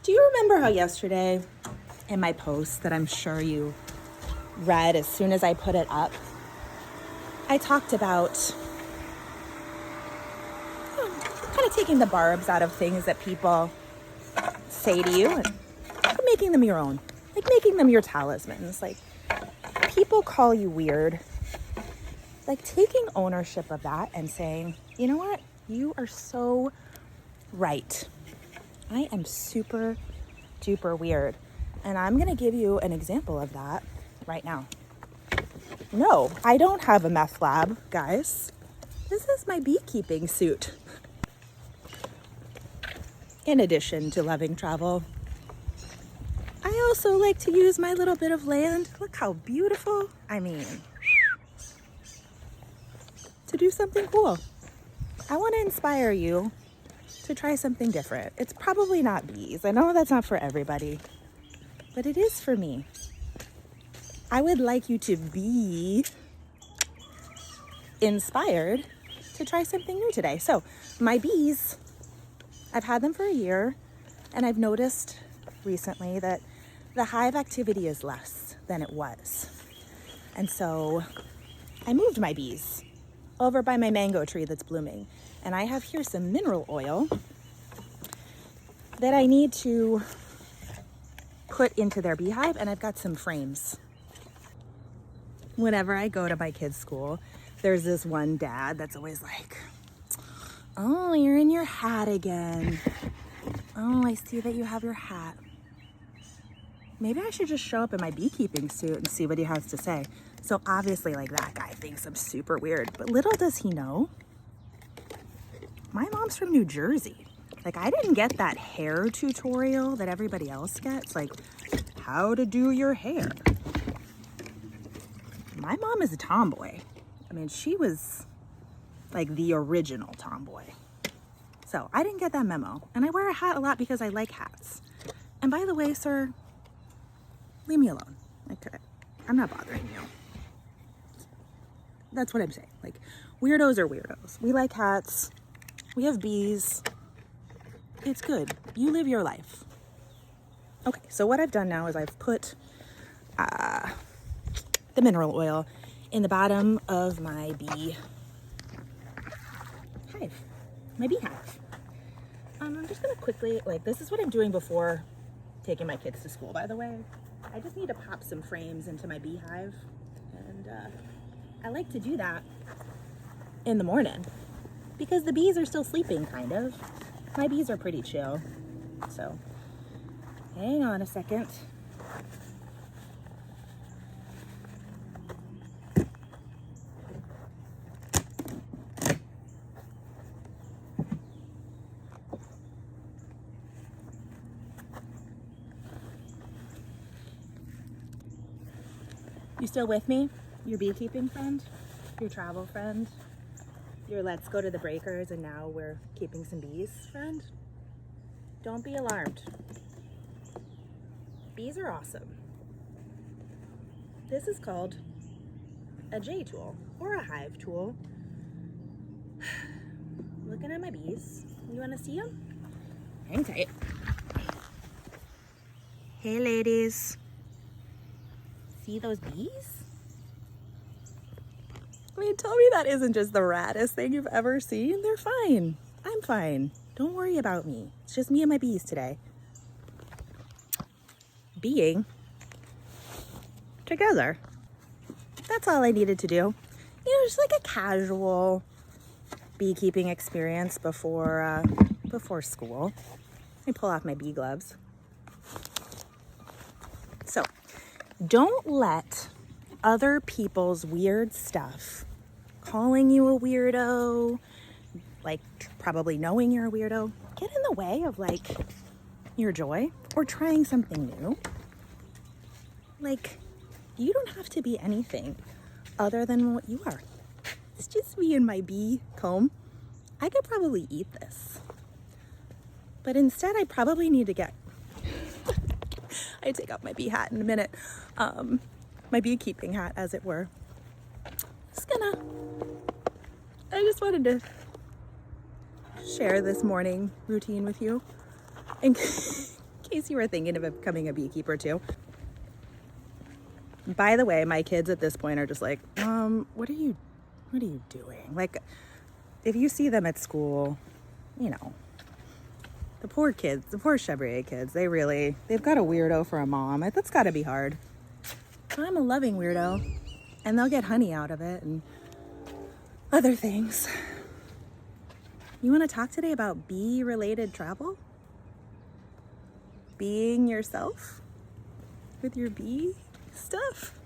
Do you remember how yesterday in my post that I'm sure you read as soon as I put it up, I talked about kind of taking the barbs out of things that people say to you and making them your own, like making them your talismans. Like, people call you weird, like taking ownership of that and saying, you know what, you are so right. I am super duper weird. And I'm going to give you an example of that right now. No, I don't have a meth lab, guys. This is my beekeeping suit. In addition to loving travel, I also like to use my little bit of land. Look how beautiful. I mean, to do something cool. I want to inspire you to try something different. It's probably not bees. I know that's not for everybody, but it is for me. I would like you to be inspired to try something new today. So my bees, I've had them for a year, and I've noticed recently that the hive activity is less than it was. And so I moved my bees over by my mango tree that's blooming. And I have here some mineral oil that I need to put into their beehive, and I've got some frames. Whenever I go to my kids' school, there's this one dad that's always like, oh, you're in your hat again. Oh, I see that you have your hat. Maybe I should just show up in my beekeeping suit and see what he has to say. So obviously, like, that guy thinks I'm super weird, but little does he know, my mom's from New Jersey. Like, I didn't get that hair tutorial that everybody else gets, like how to do your hair. My mom is a tomboy. I mean, she was like the original tomboy. So I didn't get that memo. And I wear a hat a lot because I like hats. And by the way, sir, leave me alone. Like, I'm not bothering you. That's what I'm saying. Like, weirdos are weirdos. We like hats. We have bees. It's good. You live your life. Okay, so what I've done now is I've put the mineral oil in the bottom of my bee hive, my beehive. I'm just gonna quickly, like, this is what I'm doing before taking my kids to school, by the way. I just need to pop some frames into my beehive, and I like to do that in the morning because the bees are still sleeping, kind of. My bees are pretty chill, so hang on a second. You still with me? Your beekeeping friend? Your travel friend? Your let's go to the breakers and now we're keeping some bees friend? Don't be alarmed. Bees are awesome. This is called a J tool or a hive tool. Looking at my bees. You want to see them? Hang tight. Hey ladies. See those bees? I mean, tell me that isn't just the raddest thing you've ever seen. They're fine. I'm fine. Don't worry about me. It's just me and my bees today. Being together. That's all I needed to do. You know, just like a casual beekeeping experience before school. Let me pull off my bee gloves. So, don't let other people's weird stuff, calling you a weirdo, like probably knowing you're a weirdo, get in the way of like your joy or trying something new. Like, you don't have to be anything other than what you are. It's just me and my bee comb. I could probably eat this, but instead I probably need to get I take off my bee hat in a minute. My beekeeping hat, as it were. I just wanted to share this morning routine with you in case case you were thinking of becoming a beekeeper too. By the way, my kids at this point are just like, what are you doing? Like, if you see them at school, you know, the poor kids, the poor Chevrier kids, they've got a weirdo for a mom. That's got to be hard. But I'm a loving weirdo, and they'll get honey out of it and other things. You want to talk today about bee-related travel? Being yourself with your bee stuff?